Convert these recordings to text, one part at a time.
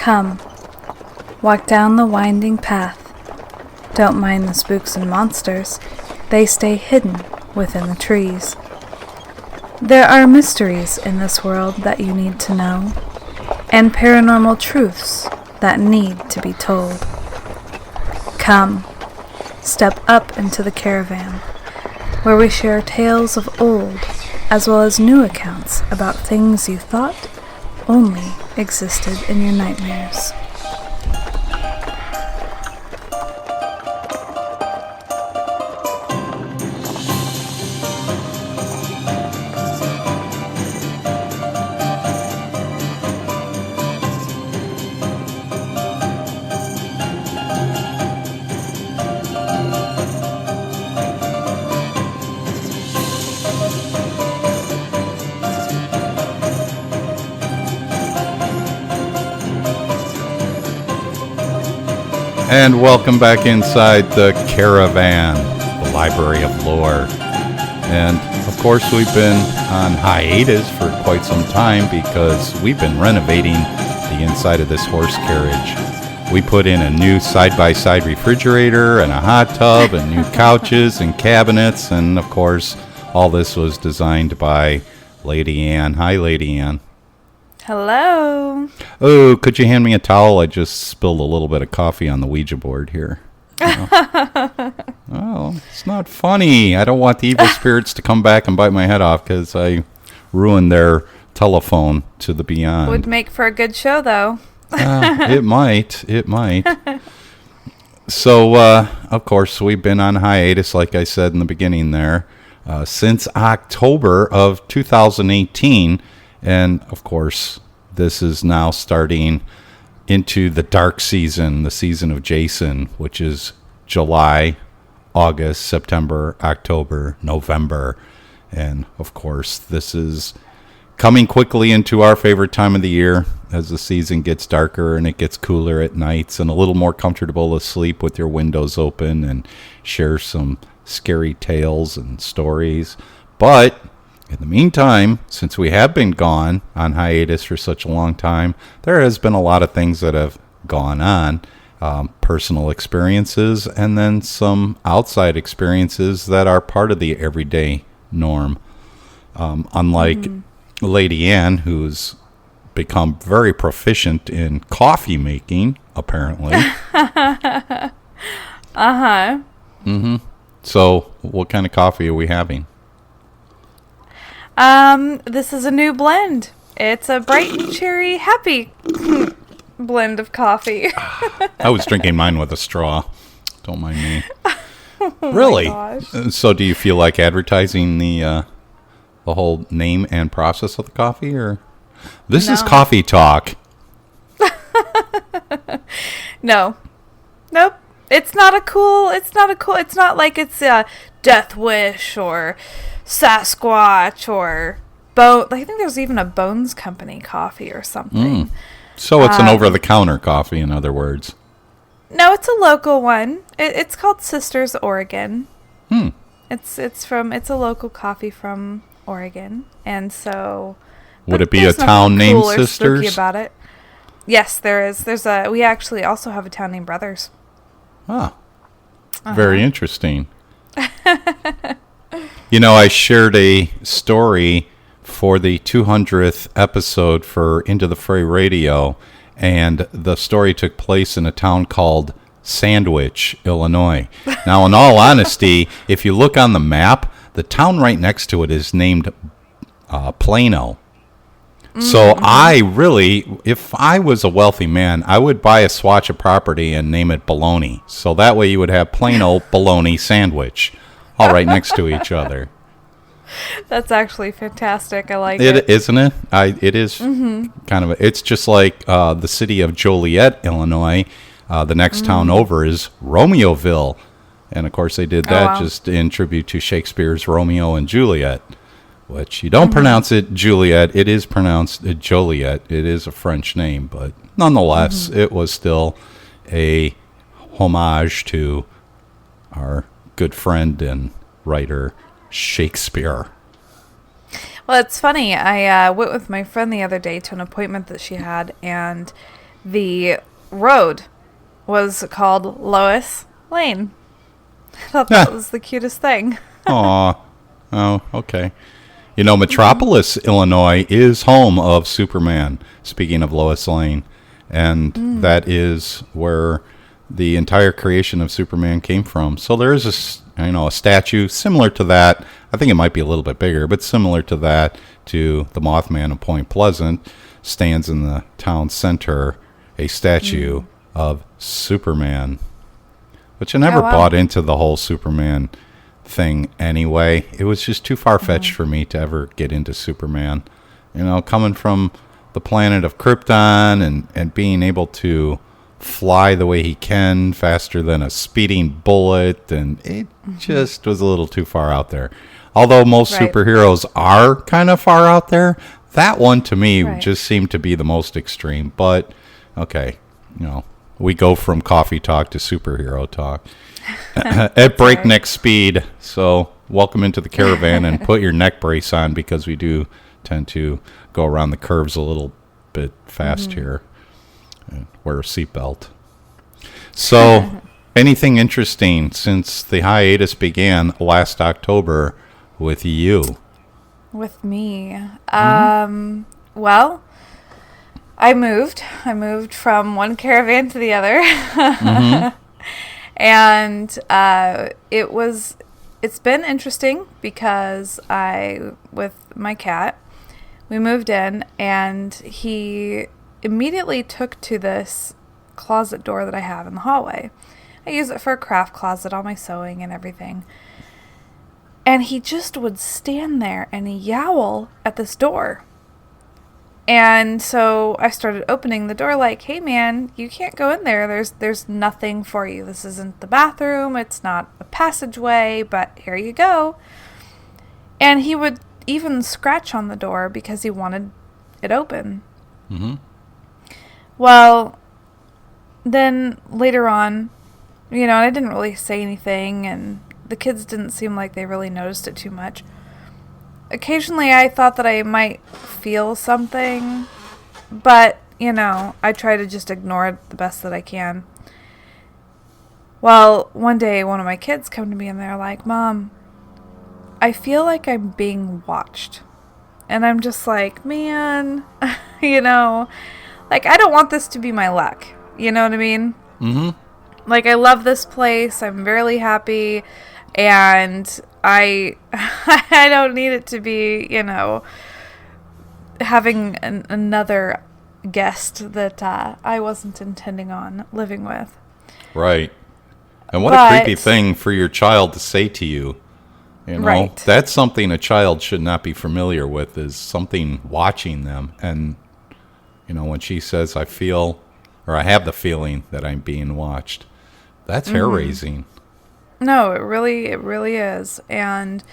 Come, walk down the winding path. Don't mind the spooks and monsters. They stay hidden within the trees. There are mysteries in this world that you need to know, and paranormal truths that need to be told. Come, step up into the caravan, where we share tales of old, as well as new accounts about things you thought only existed in your nightmares. And welcome back inside the Caravan, the Library of Lore. And of course we've been on hiatus for quite some time because we've been renovating the inside of this horse carriage. We put in a new side-by-side refrigerator and a hot tub and new couches and cabinets, and of course all this was designed by Lady Ann. Hi, Lady Ann. Hello. Oh, could you hand me a towel? I just spilled a little bit of coffee on the Ouija board here. Oh, it's not funny. I don't want the evil spirits to come back and bite my head off because I ruined their telephone to the beyond. Would make for a good show, though. It might. It might. So, of course, we've been on hiatus, like I said in the beginning there, since October of 2018. And, of course, this is now starting into the dark season, the season of Jason, which is July, August, September, October, November. And, of course, this is coming quickly into our favorite time of the year as the season gets darker and it gets cooler at nights and a little more comfortable to sleep with your windows open and share some scary tales and stories. But in the meantime, since we have been gone on hiatus for such a long time, there has been a lot of things that have gone on, personal experiences, and then some outside experiences that are part of the everyday norm. Unlike Lady Ann, who's become very proficient in coffee making, apparently. Uh-huh. Mm-hmm. So, what kind of coffee are we having? This is a new blend. It's a bright and cherry happy blend of coffee. I was drinking mine with a straw. Don't mind me. Oh really? My gosh. So do you feel like advertising the whole name and process of the coffee, or this is coffee talk? No. Nope. It's not like it's a Death Wish or Sasquatch or Bone. I think there's even a Bones Company coffee or something. So it's an over-the-counter coffee, in other words. No, it's a local one. It's called Sisters Oregon. It's a local coffee from Oregon, and so. Would it be a town named cool Sisters? Or spooky about it. Yes, there is. We actually also have a town named Brothers. Ah, very interesting. You know, I shared a story for the 200th episode for Into the Fray Radio, and the story took place in a town called Sandwich, Illinois. Now, in all honesty, if you look on the map, the town right next to it is named Plano. So I really, if I was a wealthy man, I would buy a swatch of property and name it Bologna. So that way you would have Plano Bologna Sandwich all right next to each other. That's actually fantastic. I like it. Isn't it? It is kind of, it's just like the city of Joliet, Illinois. The next town over is Romeoville. And of course they did that just in tribute to Shakespeare's Romeo and Juliet. Which you don't pronounce it Juliet. It is pronounced Joliet. It is a French name, but nonetheless, it was still a homage to our good friend and writer Shakespeare. Well, it's funny. I went with my friend the other day to an appointment that she had, and the road was called Lois Lane. I thought that was the cutest thing. Aw. Oh, okay. You know, Metropolis, Illinois is home of Superman, speaking of Lois Lane. And that is where the entire creation of Superman came from. So there is a statue similar to that. I think it might be a little bit bigger, but similar to that, to the Mothman of Point Pleasant, stands in the town center a statue of Superman, which I never bought into the whole Superman thing anyway. It was just too far-fetched for me to ever get into Superman. You know, coming from the planet of Krypton and being able to fly the way he can, faster than a speeding bullet, and it just was a little too far out there. Although most superheroes are kind of far out there, that one to me just seemed to be the most extreme. But okay, you know, we go from coffee talk to superhero talk at breakneck speed. So welcome into the Caravan, and put your neck brace on, because we do tend to go around the curves a little bit fast here. And wear a seatbelt. So anything interesting since the hiatus began last October with you? With me? Well, I moved from one caravan to the other. And it's been interesting, because with my cat, we moved in, and he immediately took to this closet door that I have in the hallway. I use it for a craft closet, all my sewing and everything. And he just would stand there and yowl at this door. And so I started opening the door like, hey man, you can't go in there. There's nothing for you. This isn't the bathroom. It's not a passageway, but here you go. And he would even scratch on the door because he wanted it open. Well, then later on, you know, I didn't really say anything, and the kids didn't seem like they really noticed it too much. Occasionally I thought that I might feel something, but, you know, I try to just ignore it the best that I can. Well, one day one of my kids come to me and they're like, Mom, I feel like I'm being watched. And I'm just like, man, you know, like, I don't want this to be my luck. You know what I mean? Like, I love this place. I'm very happy. And I don't need it to be, you know, having another guest that I wasn't intending on living with. Right. And what a creepy thing for your child to say to you. You know, that's something a child should not be familiar with, is something watching them. And, you know, when she says, I feel, or I have the feeling that I'm being watched, that's hair-raising. No, it really is. And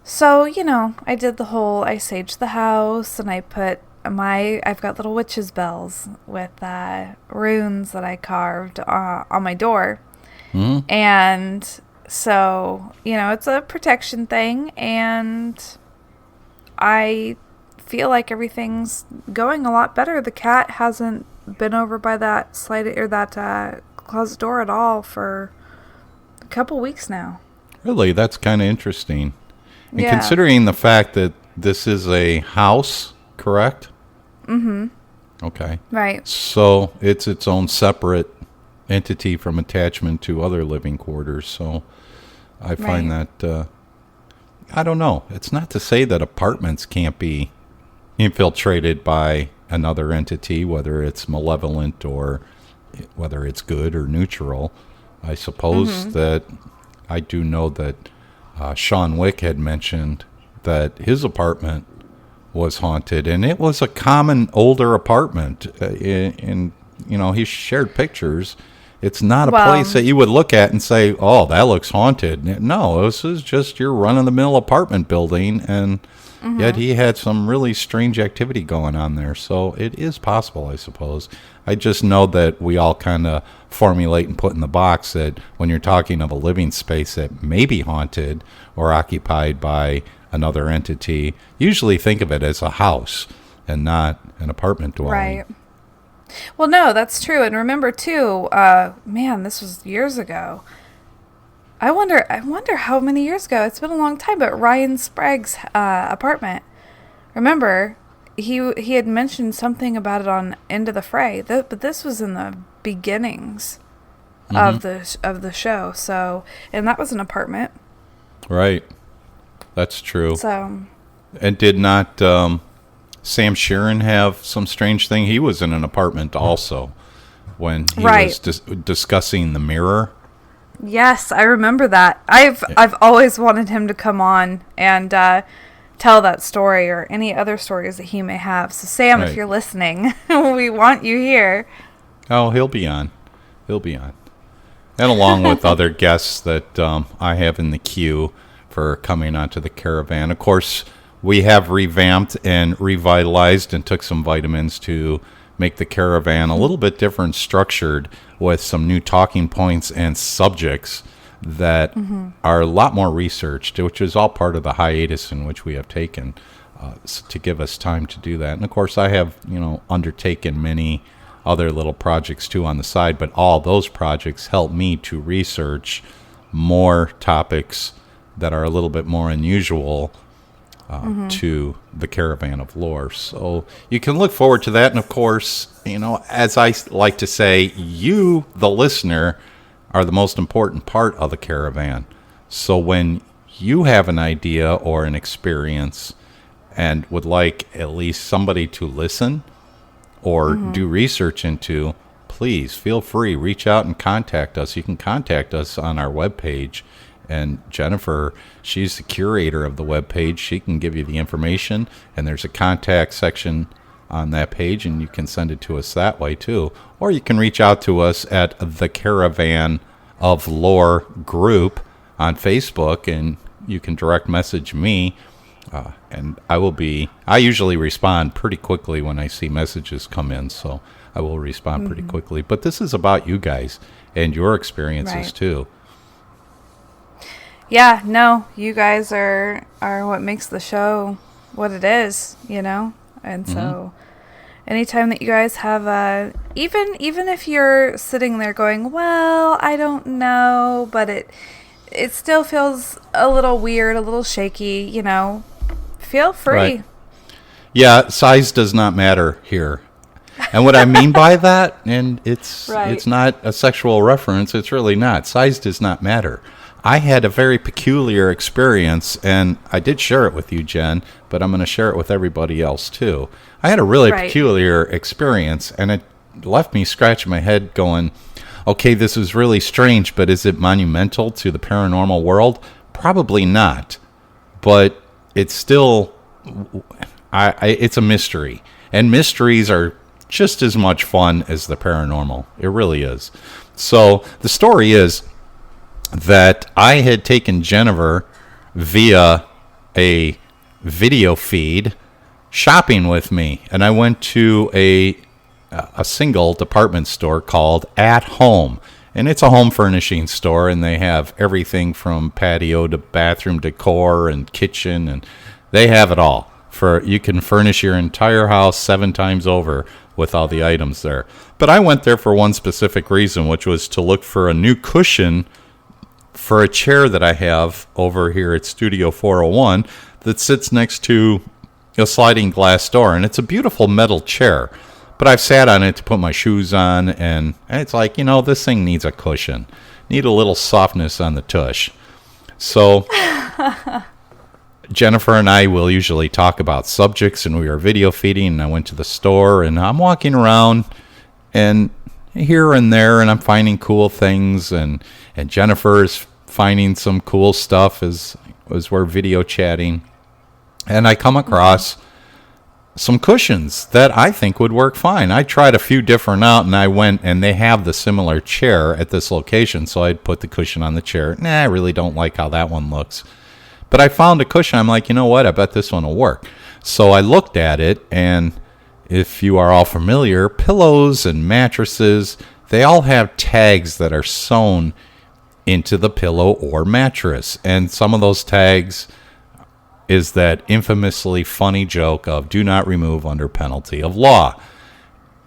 so, you know, I did the whole, I saged the house, and I've got little witch's bells with runes that I carved on my door. And so, you know, it's a protection thing, and I feel like everything's going a lot better. The cat hasn't been over by that closet door at all for a couple weeks now. Really? That's kind of interesting. And considering the fact that this is a house, correct? Okay. Right. So it's its own separate entity from attachment to other living quarters. So I find that, I don't know. It's not to say that apartments can't be infiltrated by another entity, whether it's malevolent or whether it's good or neutral. I suppose that I do know that Sean Wick had mentioned that his apartment was haunted, and it was a common older apartment. And, you know, he shared pictures. It's not a place that you would look at and say, oh, that looks haunted. No, this is just your run-of-the-mill apartment building, and yet he had some really strange activity going on there. So it is possible, I suppose. I just know that we all kind of formulate and put in the box that when you're talking of a living space that may be haunted or occupied by another entity, usually think of it as a house and not an apartment dwelling. Right. Well, no, that's true. And remember too, man, this was years ago. I wonder how many years ago. It's been a long time, but Ryan Sprague's apartment. Remember, he had mentioned something about it on Into the Fray. But this was in the beginnings of the show. So, and that was an apartment. Right. That's true. So, and did not Sam Sheeran have some strange thing? He was in an apartment also when he was discussing the mirror. Yes, I remember that. I've always wanted him to come on and tell that story or any other stories that he may have. So Sam, if you're listening, we want you here. Oh, he'll be on. He'll be on. And along with other guests that I have in the queue for coming onto the Caravan. Of course, we have revamped and revitalized and took some vitamins to make the Caravan a little bit different structured with some new talking points and subjects that are a lot more researched, which is all part of the hiatus in which we have taken to give us time to do that. And of course, I have, undertaken many other little projects too on the side, but all those projects help me to research more topics that are a little bit more unusual to the Caravan of Lore. So you can look forward to that. And of course, as I like to say, you, the listener, are the most important part of the Caravan. So when you have an idea or an experience and would like at least somebody to listen or do research into, please feel free, reach out and contact us. You can contact us on our webpage. And Jennifer, she's the curator of the webpage. She can give you the information, and there's a contact section on that page, and you can send it to us that way too. Or you can reach out to us at the Caravan of Lore group on Facebook, and you can direct message me, and I usually respond pretty quickly when I see messages come in, so I will respond pretty quickly. But this is about you guys and your experiences too. Yeah, no, you guys are what makes the show what it is, And so anytime that you guys have even if you're sitting there going, well, I don't know, but it still feels a little weird, a little shaky, feel free. Right. Yeah, size does not matter here. And what I mean by that, and it's not a sexual reference, it's really not. Size does not matter. I had a very peculiar experience, and I did share it with you, Jen, but I'm going to share it with everybody else, too. I had a really peculiar experience, and it left me scratching my head going, okay, this is really strange, but is it monumental to the paranormal world? Probably not, but it's still, it's a mystery, and mysteries are just as much fun as the paranormal. It really is. So the story is that I had taken Jennifer via a video feed shopping with me, and I went to a single department store called At Home, and it's a home furnishing store, and they have everything from patio to bathroom decor and kitchen, and they have it all. You can furnish your entire house 7 times over with all the items there. But I went there for one specific reason, which was to look for a new cushion for a chair that I have over here at Studio 401 that sits next to a sliding glass door. And it's a beautiful metal chair. But I've sat on it to put my shoes on, and it's like, this thing needs a cushion. Need a little softness on the tush. So Jennifer and I will usually talk about subjects, and we are video feeding, and I went to the store, and I'm walking around, and here and there, and I'm finding cool things, and Jennifer is finding some cool stuff as we're video chatting, and I come across some cushions that I think would work fine. I tried a few different out, and I went, and they have the similar chair at this location, so I'd put the cushion on the chair. I really don't like how that one looks. But I found a cushion. I'm like, you know what? I bet this one will work. So I looked at it, and if you are all familiar, pillows and mattresses, they all have tags that are sewn into the pillow or mattress. And some of those tags is that infamously funny joke of do not remove under penalty of law.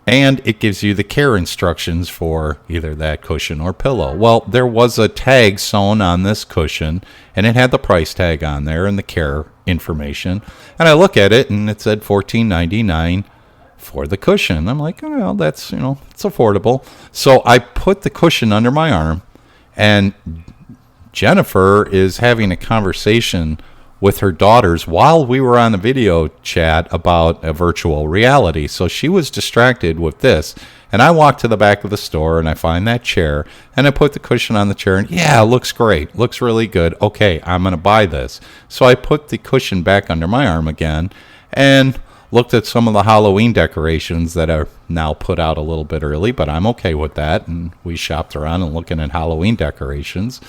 And it gives you the care instructions for either that cushion or pillow. Well, there was a tag sewn on this cushion, and it had the price tag on there and the care information. And I look at it, and it said $14.99 for the cushion. I'm like, oh, well, that's, it's affordable. So I put the cushion under my arm, and Jennifer is having a conversation with her daughters while we were on the video chat about a virtual reality. So she was distracted with this. And I walk to the back of the store and I find that chair and I put the cushion on the chair and yeah, it looks great. Looks really good. Okay, I'm going to buy this. So I put the cushion back under my arm again and looked at some of the Halloween decorations that are now put out a little bit early, but I'm okay with that. And we shopped around and looking at Halloween decorations.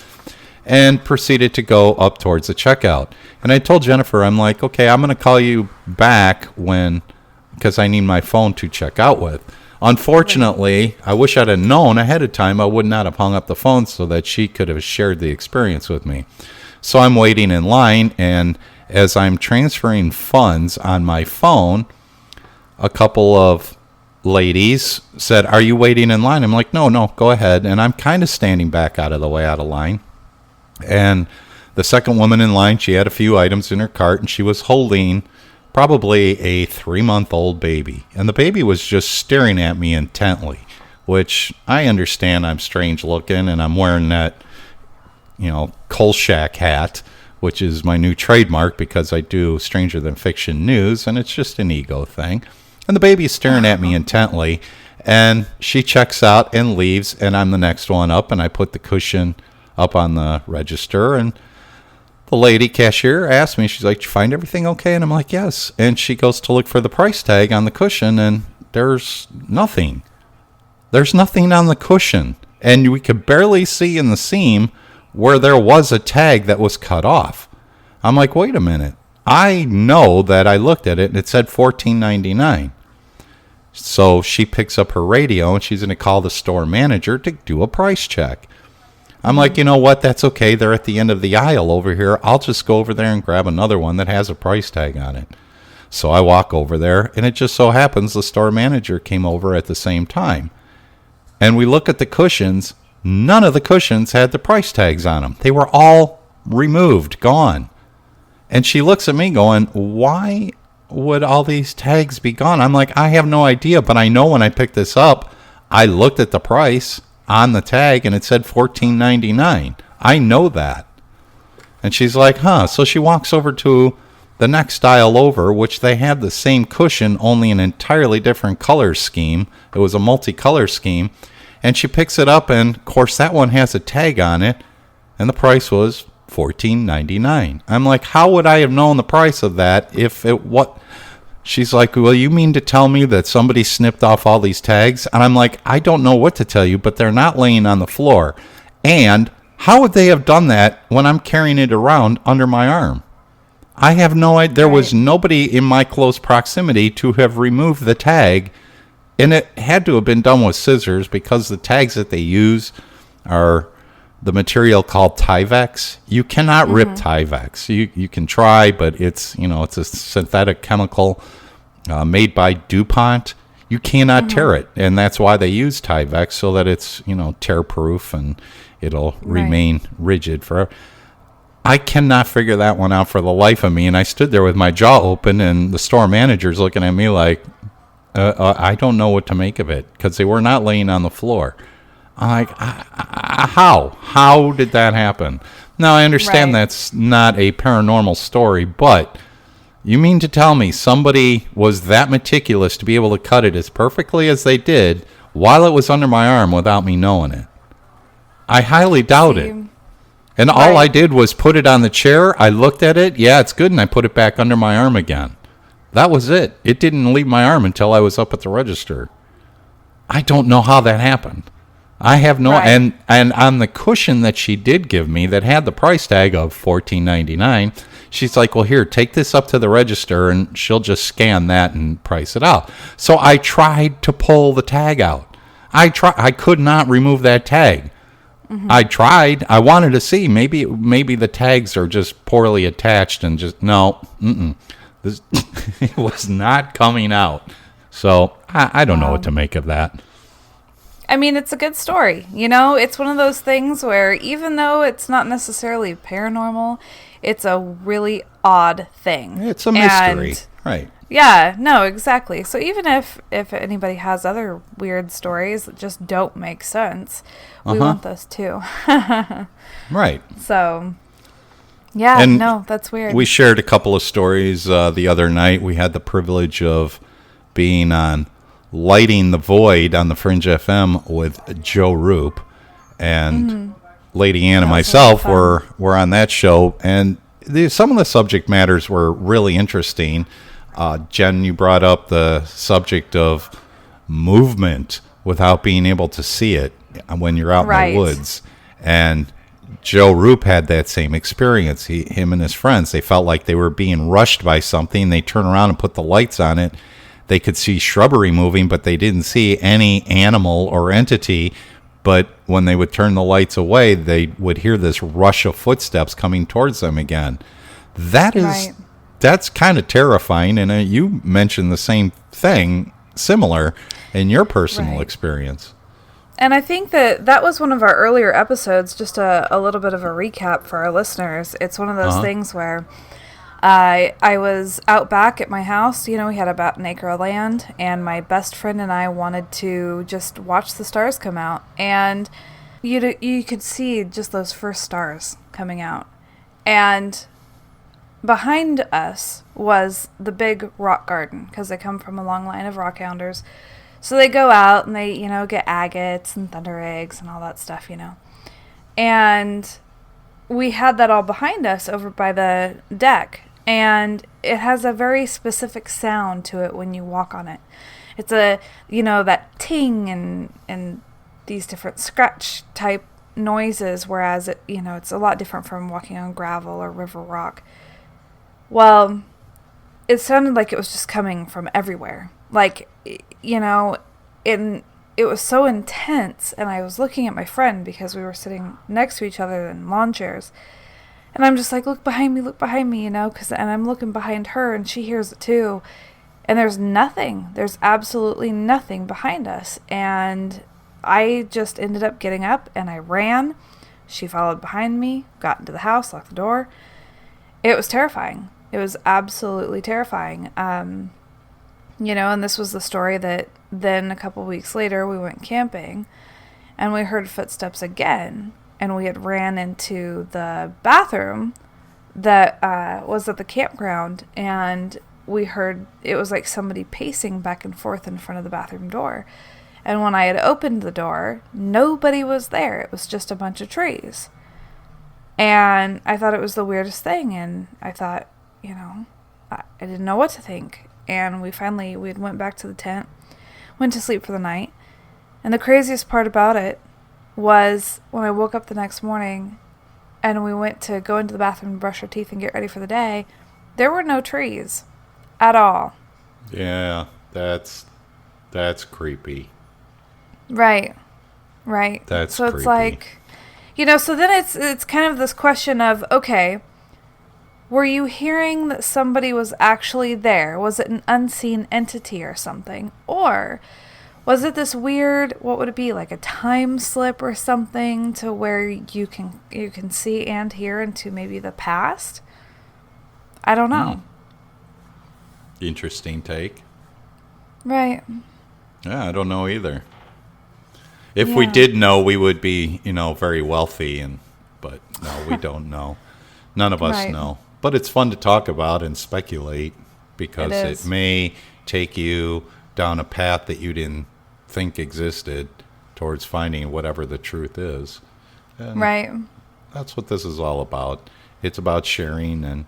And proceeded to go up towards the checkout. And I told Jennifer, I'm like, okay, I'm going to call you back because I need my phone to check out with. Unfortunately, I wish I'd have known ahead of time. I would not have hung up the phone so that she could have shared the experience with me. So I'm waiting in line, and as I'm transferring funds on my phone, a couple of ladies said, are you waiting in line? I'm like, no, go ahead. And I'm kind of standing back out of line. And the second woman in line, she had a few items in her cart, and she was holding probably a 3-month-old baby. And the baby was just staring at me intently, which I understand I'm strange looking, and I'm wearing that, Kolchak hat, which is my new trademark because I do Stranger Than Fiction news, and it's just an ego thing. And the baby is staring at me intently, and she checks out and leaves, and I'm the next one up, and I put the cushion up on the register, and the lady cashier asked me, she's like, did you find everything okay? And I'm like, yes. And she goes to look for the price tag on the cushion, and there's nothing. There's nothing on the cushion. And we could barely see in the seam where there was a tag that was cut off. I'm like, wait a minute. I know that I looked at it, and it said $14.99. So she picks up her radio, and she's going to call the store manager to do a price check. I'm like, you know what? That's okay. They're at the end of the aisle over here. I'll just go over there and grab another one that has a price tag on it. So I walk over there, and it just so happens the store manager came over at the same time. And we look at the cushions. None of the cushions had the price tags on them. They were all removed, gone. And she looks at me going, why would all these tags be gone? I'm like, I have no idea, but I know when I picked this up, I looked at the price on the tag and it said $14.99. I know that. And she's like, huh. So she walks over to the next aisle over, which they had the same cushion, only an entirely different color scheme. It was a multicolor scheme. And she picks it up, and of course that one has a tag on it, and the price was $14.99. I'm like, how would I have known the price of that if it what? She's like, well, you mean to tell me that somebody snipped off all these tags? And I'm like, I don't know what to tell you, but they're not laying on the floor. And how would they have done that when I'm carrying it around under my arm? I have no idea. There was nobody in my close proximity to have removed the tag. And it had to have been done with scissors because the tags that they use are the material called Tyvek. You cannot rip Tyvek. You can try, but it's a synthetic chemical made by DuPont. You cannot tear it, and that's why they use Tyvek, so that it's tear proof and it'll remain rigid forever. I cannot figure that one out for the life of me, and I stood there with my jaw open, and the store manager's looking at me like, I don't know what to make of it, because they were not laying on the floor. I'm like, how? How did that happen? Now, I understand that's not a paranormal story, but you mean to tell me somebody was that meticulous to be able to cut it as perfectly as they did while it was under my arm without me knowing it? I highly doubt it. And all I did was put it on the chair. I looked at it. Yeah, it's good. And I put it back under my arm again. That was it. It didn't leave my arm until I was up at the register. I don't know how that happened. I have no, and on the cushion that she did give me that had the price tag of $14.99, she's like, well, here, take this up to the register, and she'll just scan that and price it out. So I tried to pull the tag out. I could not remove that tag. I tried. I wanted to see. Maybe the tags are just poorly attached and just, no, it was not coming out. So I don't know what to make of that. I mean, it's a good story. You know, it's one of those things where even though it's not necessarily paranormal, it's a really odd thing. It's a mystery. Right. Yeah, no, exactly. So even if anybody has other weird stories that just don't make sense, we want those too. Right. So, yeah, and no, that's weird. We shared a couple of stories the other night. We had the privilege of being on Lighting the Void on the Fringe FM with Joe Roop, and Lady Ann and myself were on that show, and some of the subject matters were really interesting. Jen, you brought up the subject of movement without being able to see it when you're out in the woods, and Joe Roop had that same experience. Him and his friends, they felt like they were being rushed by something. They turn around and put the lights on it. They could see shrubbery moving, but they didn't see any animal or entity. But when they would turn the lights away, they would hear this rush of footsteps coming towards them again. That's kind of terrifying. And you mentioned the same thing, similar, in your personal experience. And I think that was one of our earlier episodes, just a little bit of a recap for our listeners. It's one of those things where I was out back at my house. You know, we had about an acre of land, and my best friend and I wanted to just watch the stars come out. And you could see just those first stars coming out. And behind us was the big rock garden, because they come from a long line of rock hounders. So they go out and they, you know, get agates and thunder eggs and all that stuff, you know. And we had that all behind us over by the deck. And it has a very specific sound to it when you walk on it. It's a, you know, that ting and these different scratch type noises, whereas it, you know, it's a lot different from walking on gravel or river rock. Well, it sounded like it was just coming from everywhere. Like, you know, it was so intense, and I was looking at my friend because we were sitting next to each other in lawn chairs. And I'm just like, look behind me, you know, and I'm looking behind her, and she hears it too. And there's nothing. There's absolutely nothing behind us. And I just ended up getting up, and I ran. She followed behind me, got into the house, locked the door. It was terrifying. It was absolutely terrifying. You know, and this was the story that then a couple weeks later we went camping, and we heard footsteps again. And we had ran into the bathroom that was at the campground, and we heard it was like somebody pacing back and forth in front of the bathroom door. And when I had opened the door, nobody was there. It was just a bunch of trees. And I thought it was the weirdest thing, and I thought, you know, I didn't know what to think. And we went back to the tent, went to sleep for the night. And the craziest part about it was when I woke up the next morning and we went to go into the bathroom and brush our teeth and get ready for the day, there were no trees at all. Yeah, that's creepy. Right. That's so creepy. It's like, you know, so then it's kind of this question of, okay, were you hearing that somebody was actually there? Was it an unseen entity or something? Or was it this weird, what would it be, like a time slip or something, to where you can see and hear into maybe the past? I don't know. Interesting take. Right. Yeah, I don't know either. If we did know, we would be, you know, very wealthy, but no, we don't know. None of us know. But it's fun to talk about and speculate, because it may take you down a path that you didn't think existed towards finding whatever the truth is. And right. That's what this is all about. It's about sharing and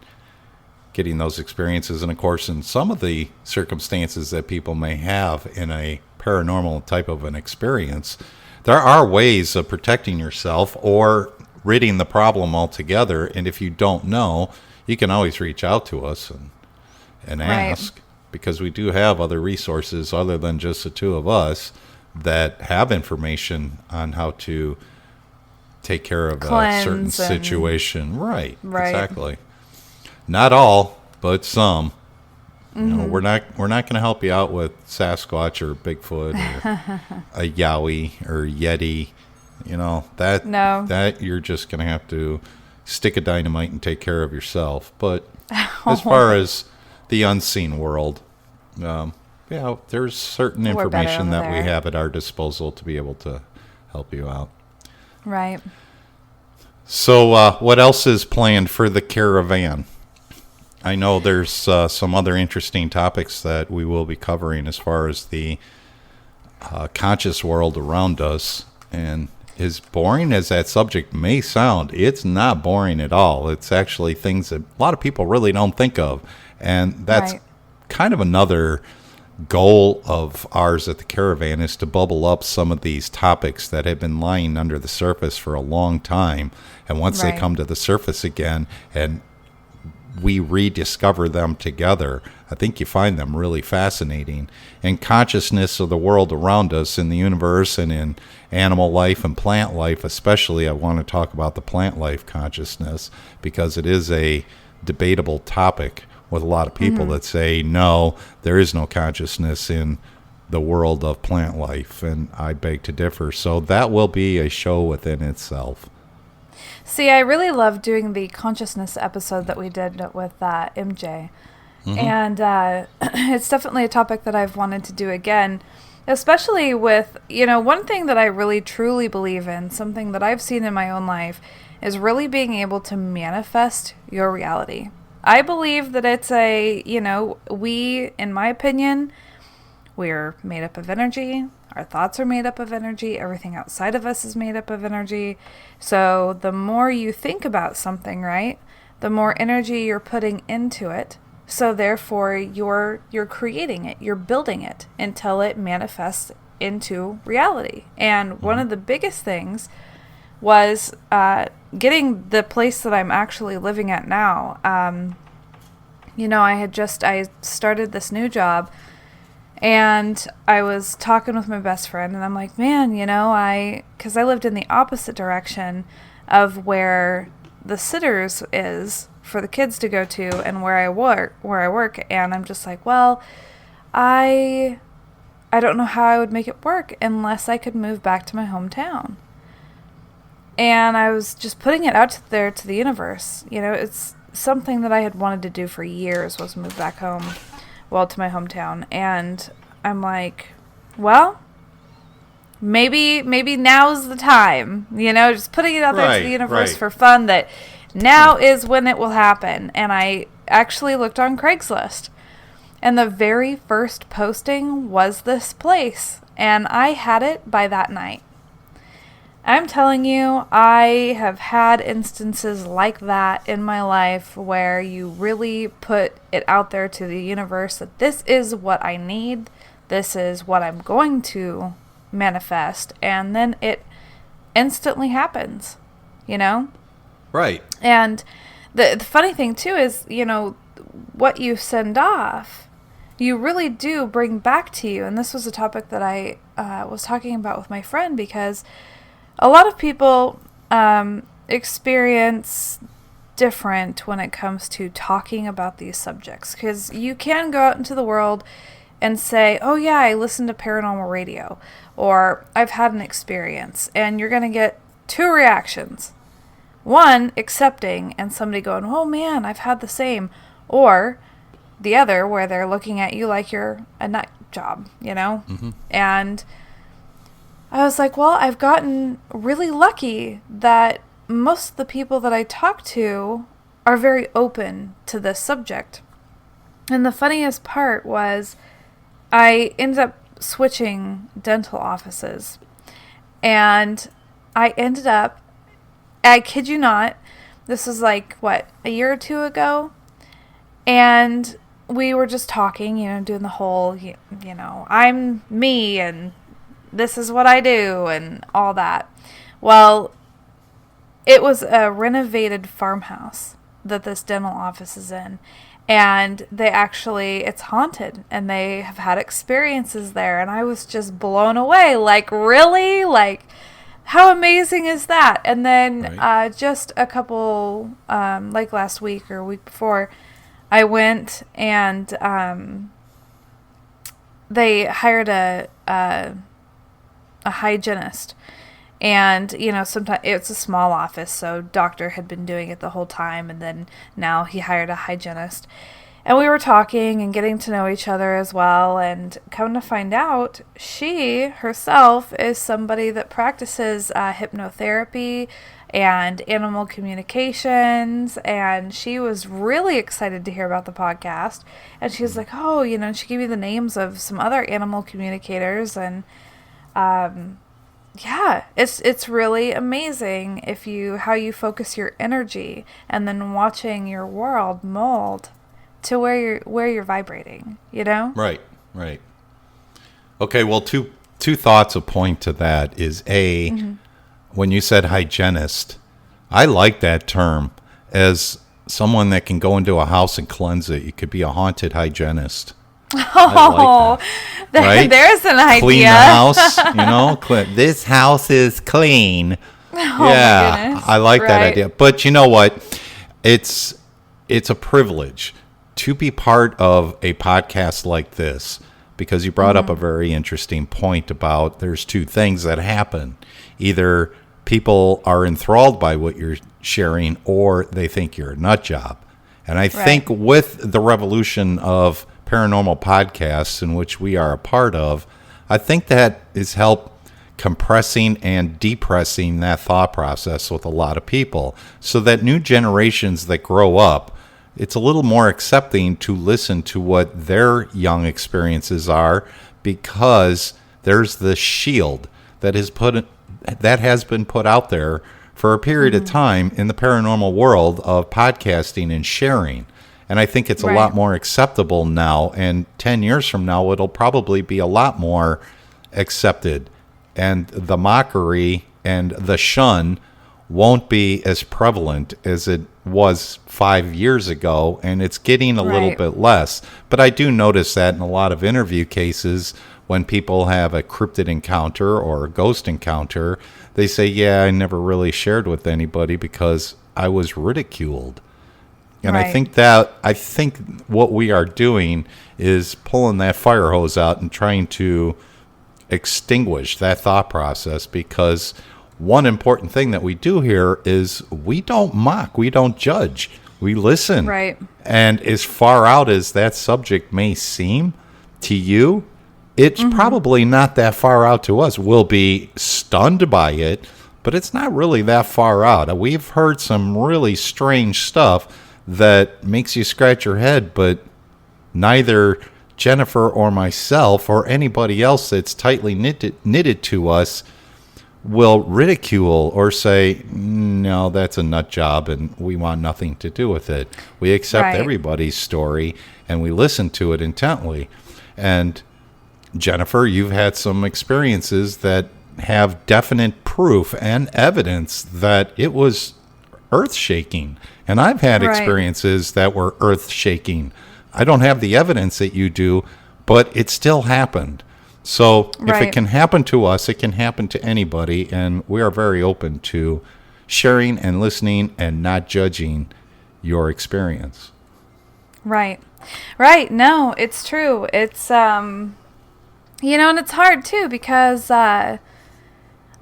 getting those experiences. And of course, in some of the circumstances that people may have in a paranormal type of an experience, there are ways of protecting yourself or ridding the problem altogether. And if you don't know, you can always reach out to us and ask. Because we do have other resources other than just the two of us that have information on how to take care of a certain situation. Right. Exactly. Not all, but some. You know, we're not going to help you out with Sasquatch or Bigfoot or a Yowie or Yeti. You know, that you're just going to have to stick a dynamite and take care of yourself. But as far as the unseen world, there's certain information that we have at our disposal to be able to help you out. Right. So what else is planned for the Caravan? I know there's some other interesting topics that we will be covering as far as the conscious world around us. And as boring as that subject may sound, it's not boring at all. It's actually things that a lot of people really don't think of. And that's kind of another goal of ours at the Caravan, is to bubble up some of these topics that have been lying under the surface for a long time. And once they come to the surface again and we rediscover them together, I think you find them really fascinating. And consciousness of the world around us in the universe and in animal life and plant life especially, I want to talk about the plant life consciousness, because it is a debatable topic with a lot of people that say, no, there is no consciousness in the world of plant life, and I beg to differ. So that will be a show within itself. See, I really love doing the consciousness episode that we did with MJ. And it's definitely a topic that I've wanted to do again, especially with, one thing that I really truly believe in, something that I've seen in my own life, is really being able to manifest your reality. I believe that it's in my opinion, we're made up of energy. Our thoughts are made up of energy. Everything outside of us is made up of energy. So the more you think about something, right, the more energy you're putting into it. So therefore, you're creating it. You're building it until it manifests into reality. And one of the biggest things was getting the place that I'm actually living at now. I started this new job. And I was talking with my best friend, and I'm like, man, because I lived in the opposite direction of where the sitters is for the kids to go to and where I work. And I'm just like, well, I don't know how I would make it work unless I could move back to my hometown. And I was just putting it out there to the universe. It's something that I had wanted to do for years, was move back home. To my hometown. And I'm like, well, maybe now's the time, just putting it out there to the universe for fun, that now is when it will happen. And I actually looked on Craigslist, and the very first posting was this place, and I had it by that night. I'm telling you, I have had instances like that in my life where you really put it out there to the universe that this is what I need, this is what I'm going to manifest, and then it instantly happens, Right. And the funny thing, too, is, what you send off, you really do bring back to you. And this was a topic that I was talking about with my friend, because a lot of people experience different when it comes to talking about these subjects, because you can go out into the world and say, oh yeah, I listened to paranormal radio, or I've had an experience, and you're going to get two reactions. One, accepting, and somebody going, oh man, I've had the same, or the other, where they're looking at you like you're a nut job, And I was like, well, I've gotten really lucky that most of the people that I talk to are very open to this subject. And the funniest part was I ended up switching dental offices. And I ended up, I kid you not, this was like, a year or two ago? And we were just talking, doing the whole, I'm me, and this is what I do, and all that. Well, it was a renovated farmhouse that this dental office is in. And it's haunted, and they have had experiences there. And I was just blown away. Like, really? Like, how amazing is that? And then just a couple, like last week or week before, I went and they hired a hygienist. And, sometimes it's a small office, so doctor had been doing it the whole time, and then now he hired a hygienist. And we were talking and getting to know each other as well, and come to find out, she herself is somebody that practices hypnotherapy and animal communications, and she was really excited to hear about the podcast. And she was like, oh, and she gave me the names of some other animal communicators, and yeah, it's really amazing how you focus your energy and then watching your world mold to where you're vibrating, Right. Okay, well, two thoughts of point to that is when you said hygienist, I like that term. As someone that can go into a house and cleanse it, you could be a haunted hygienist. Oh, like right? There's an idea. Clean the house, this house is clean. Oh, yeah, my goodness. I like that Right. idea. But you know what? It's a privilege to be part of a podcast like this, because you brought up a very interesting point about there's two things that happen. Either people are enthralled by what you're sharing, or they think you're a nut job. And I think with the revolution of paranormal podcasts, in which we are a part of, I think that is help compressing and depressing that thought process with a lot of people, so that new generations that grow up, it's a little more accepting to listen to what their young experiences are, because there's the shield that has been put out there for a period of time in the paranormal world of podcasting and sharing. And I think it's a lot more acceptable now, and 10 years from now, it'll probably be a lot more accepted. And the mockery and the shun won't be as prevalent as it was 5 years ago, and it's getting a little bit less. But I do notice that in a lot of interview cases, when people have a cryptid encounter or a ghost encounter, they say, yeah, I never really shared with anybody because I was ridiculed. And I think what we are doing is pulling that fire hose out and trying to extinguish that thought process, because one important thing that we do here is we don't mock, we don't judge, we listen. Right. And as far out as that subject may seem to you, it's probably not that far out to us. We'll be stunned by it, but it's not really that far out. We've heard some really strange stuff that makes you scratch your head, but neither Jennifer or myself or anybody else that's tightly knitted to us will ridicule or say, no, that's a nut job and we want nothing to do with it. We accept everybody's story and we listen to it intently. And Jennifer, you've had some experiences that have definite proof and evidence that it was earth-shaking. And I've had experiences that were earth-shaking. I don't have the evidence that you do, but it still happened. So if it can happen to us, it can happen to anybody, and we are very open to sharing and listening and not judging your experience. Right. No, it's true. It's, and it's hard too, because I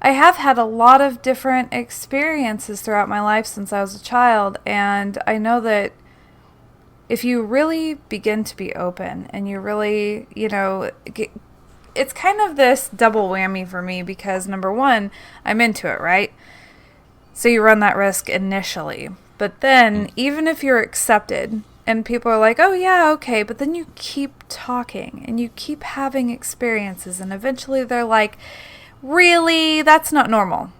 have had a lot of different experiences throughout my life since I was a child, and I know that if you really begin to be open and you really, it's kind of this double whammy for me, because number one, I'm into it, right? So you run that risk initially, but then even if you're accepted and people are like, oh yeah, okay, but then you keep talking and you keep having experiences, and eventually they're like, really, that's not normal.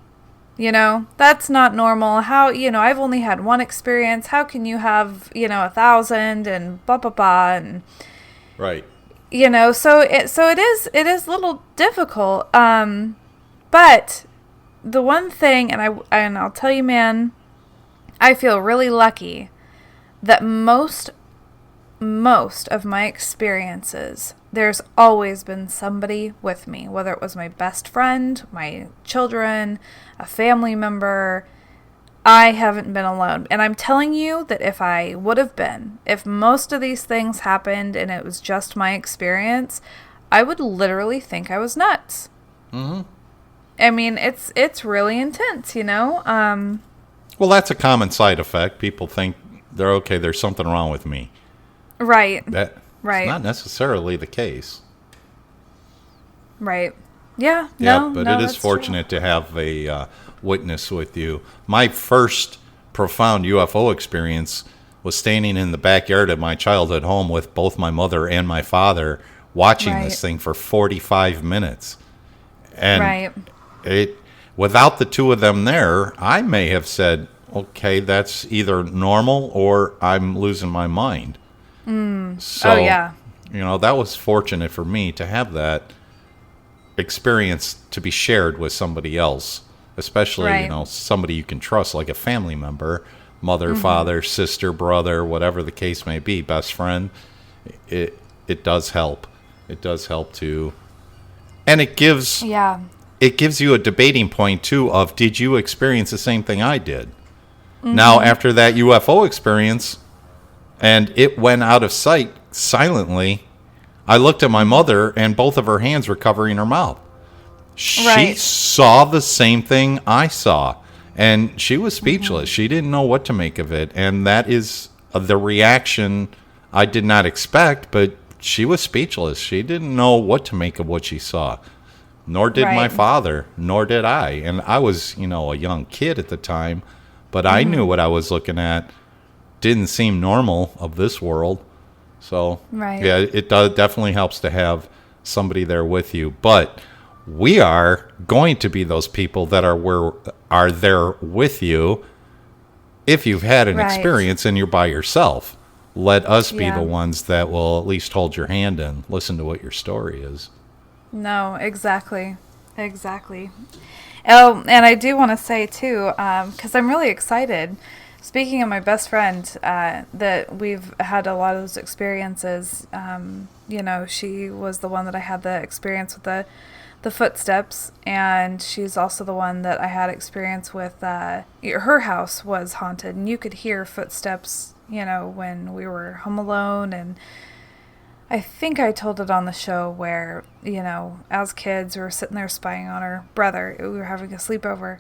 That's not normal. How, I've only had one experience. How can you have, 1,000 and blah, blah, blah. And, right. So it is a little difficult. But the one thing, and I'll tell you, man, I feel really lucky that most of my experiences, there's always been somebody with me, whether it was my best friend, my children, a family member. I haven't been alone. And I'm telling you that if I would have been, if most of these things happened and it was just my experience, I would literally think I was nuts. Mm-hmm. I mean, it's really intense, you know? Well, that's a common side effect. People think they're okay, there's something wrong with me. Right. That's right. not necessarily the case. Right. Yeah. Yeah, but it is fortunate to have a witness with you. My first profound UFO experience was standing in the backyard of my childhood home with both my mother and my father watching this thing for 45 minutes. And without the two of them there, I may have said, okay, that's either normal or I'm losing my mind. So, that was fortunate for me to have that experience to be shared with somebody else, especially, somebody you can trust, like a family member, mother, father, sister, brother, whatever the case may be, best friend. It does help. It does help too. And it gives you a debating point too of, did you experience the same thing I did? Now, after that UFO experience and it went out of sight silently, I looked at my mother and both of her hands were covering her mouth. She saw the same thing I saw, and she was speechless. She didn't know what to make of it, and that is the reaction I did not expect, but she was speechless. She didn't know what to make of what she saw, nor did my father, nor did I. And I was, a young kid at the time, but I knew what I was looking at didn't seem normal of this world. So, yeah, it definitely helps to have somebody there with you. But we are going to be those people that are there with you if you've had an experience and you're by yourself. Let us be the ones that will at least hold your hand and listen to what your story is. No, exactly. Oh, and I do want to say, too, because I'm really excited. Speaking of my best friend, that we've had a lot of those experiences. She was the one that I had the experience with the footsteps, and she's also the one that I had experience with. Her house was haunted, and you could hear footsteps, when we were home alone. And I think I told it on the show where, as kids, we were sitting there spying on her brother. We were having a sleepover,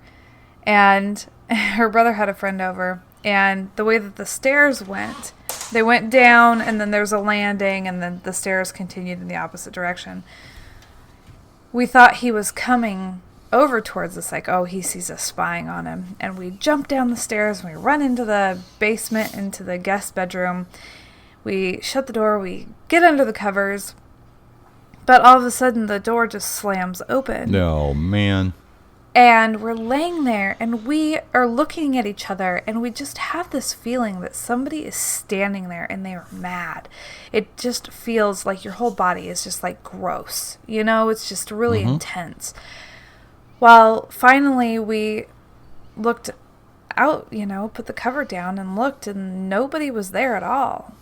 and her brother had a friend over. And the way that the stairs went, they went down, and then there's a landing, and then the stairs continued in the opposite direction. We thought he was coming over towards us, like, oh, he sees us spying on him. And we jump down the stairs, and we run into the basement, into the guest bedroom. We shut the door, we get under the covers, but all of a sudden the door just slams open. No, man. And we're laying there, and we are looking at each other, and we just have this feeling that somebody is standing there, and they are mad. It just feels like your whole body is just like gross. It's just really intense. Well, finally we looked out, put the cover down and looked, and nobody was there at all.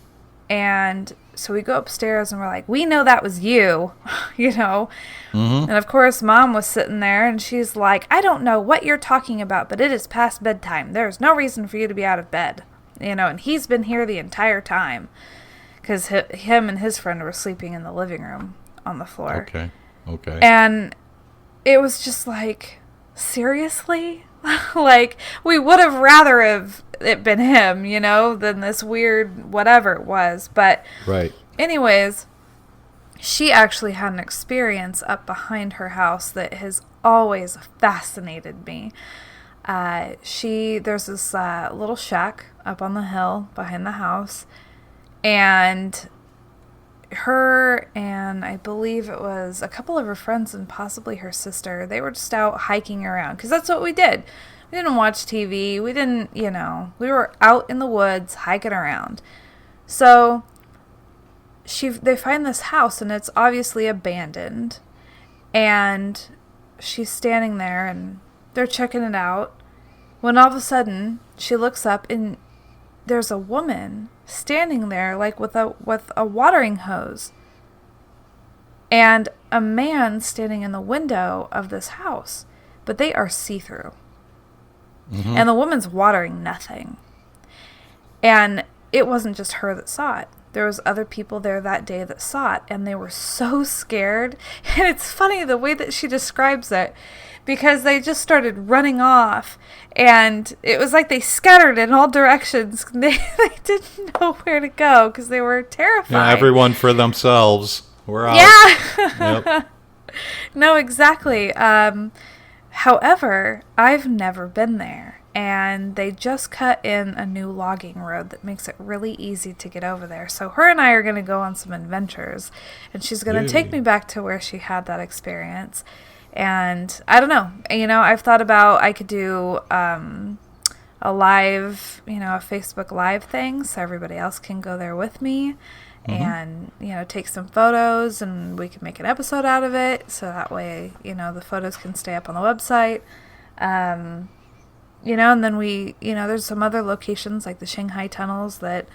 And so we go upstairs and we're like, we know that was you, And of course, Mom was sitting there and she's like, I don't know what you're talking about, but it is past bedtime. There's no reason for you to be out of bed, and he's been here the entire time, because him and his friend were sleeping in the living room on the floor. Okay. And it was just like, seriously? Like, we would have rather have it been him, than this weird whatever it was. But anyways, she actually had an experience up behind her house that has always fascinated me. There's this little shack up on the hill behind the house, and her and I believe it was a couple of her friends and possibly her sister, they were just out hiking around, because that's what we did. We didn't watch TV. We didn't, we were out in the woods hiking around. So they find this house, and it's obviously abandoned, and she's standing there and they're checking it out, when all of a sudden she looks up and there's a woman standing there, like with a watering hose, and a man standing in the window of this house, but they are see-through. And the woman's watering nothing. And it wasn't just her that saw it. There was other people there that day that saw it, and they were so scared. And it's funny the way that she describes it, because they just started running off, and it was like they scattered in all directions. They didn't know where to go because they were terrified. Yeah, everyone for themselves. We're out. Yeah. Yep. No, exactly. However, I've never been there, and they just cut in a new logging road that makes it really easy to get over there. So her and I are going to go on some adventures, and she's going to take me back to where she had that experience. And I don't know, I've thought about I could do a live, a Facebook Live thing so everybody else can go there with me. And, take some photos, and we can make an episode out of it. So that way, the photos can stay up on the website. And then we, there's some other locations like the Shanghai tunnels that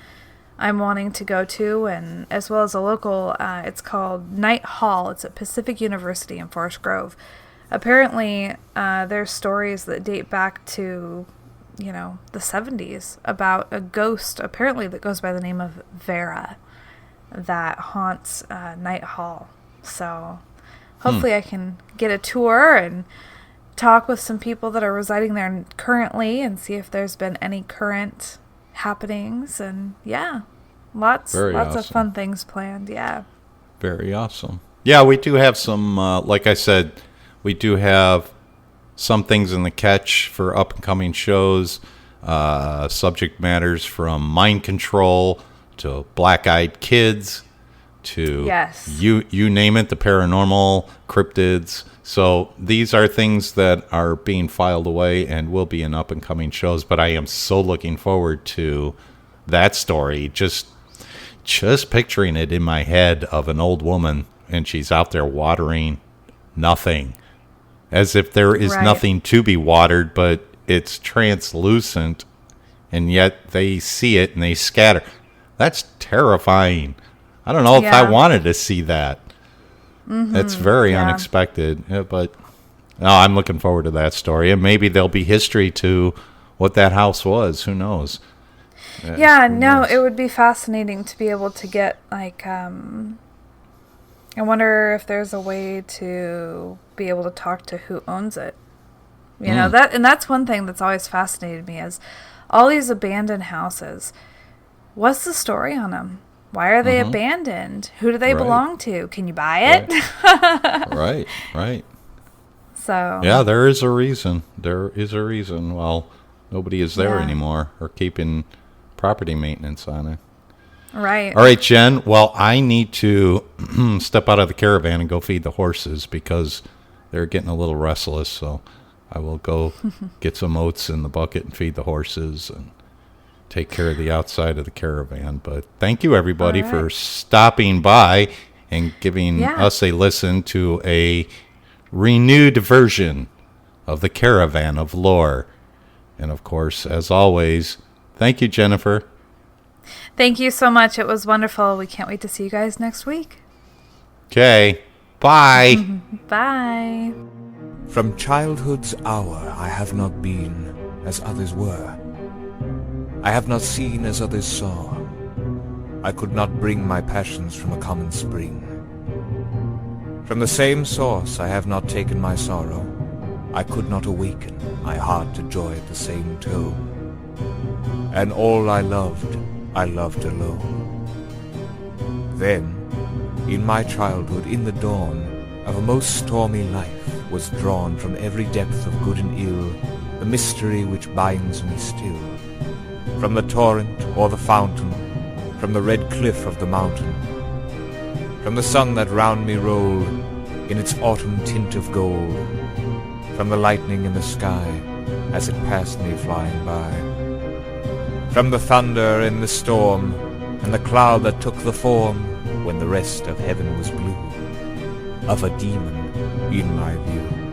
I'm wanting to go to, and as well as a local, it's called Night Hall. It's at Pacific University in Forest Grove. Apparently, there's stories that date back to, the 70s about a ghost, apparently that goes by the name of Vera, that haunts Night Hall. So hopefully I can get a tour and talk with some people that are residing there currently and see if there's been any current happenings. And yeah, lots of fun things planned. Yeah. Very awesome. Yeah, we do have some, like I said, we do have some things in the catch for up and coming shows, subject matters from mind control to black-eyed kids, to you name it, the paranormal, cryptids. So these are things that are being filed away and will be in up-and-coming shows. But I am so looking forward to that story. Just picturing it in my head of an old woman, and she's out there watering nothing, as if there is nothing to be watered, but it's translucent, and yet they see it and they scatter. That's terrifying. I don't know if I wanted to see that. It's very unexpected. Yeah, but no, I'm looking forward to that story. And maybe there'll be history to what that house was. Who knows? It would be fascinating to be able to get, like, I wonder if there's a way to be able to talk to who owns it. And that's one thing that's always fascinated me is all these abandoned houses. What's the story on them? Why are they abandoned? Who do they belong to? Can you buy it? Right. So yeah, there is a reason. Well, nobody is there anymore or keeping property maintenance on it. Right. All right, Jen. Well, I need to step out of the caravan and go feed the horses because they're getting a little restless. So I will go get some oats in the bucket and feed the horses and take care of the outside of the caravan. But thank you, everybody, for stopping by and giving us a listen to a renewed version of the Caravan of Lore. And, of course, as always, thank you, Jennifer. Thank you so much. It was wonderful. We can't wait to see you guys next week. Okay. Bye. Bye. From childhood's hour I have not been as others were. I have not seen as others saw. I could not bring my passions from a common spring. From the same source I have not taken my sorrow. I could not awaken my heart to joy at the same tone. And all I loved alone. Then, in my childhood, in the dawn of a most stormy life, was drawn from every depth of good and ill the mystery which binds me still. From the torrent or the fountain, from the red cliff of the mountain, from the sun that round me rolled in its autumn tint of gold, from the lightning in the sky as it passed me flying by, from the thunder and the storm, and the cloud that took the form, when the rest of heaven was blue, of a demon in my view.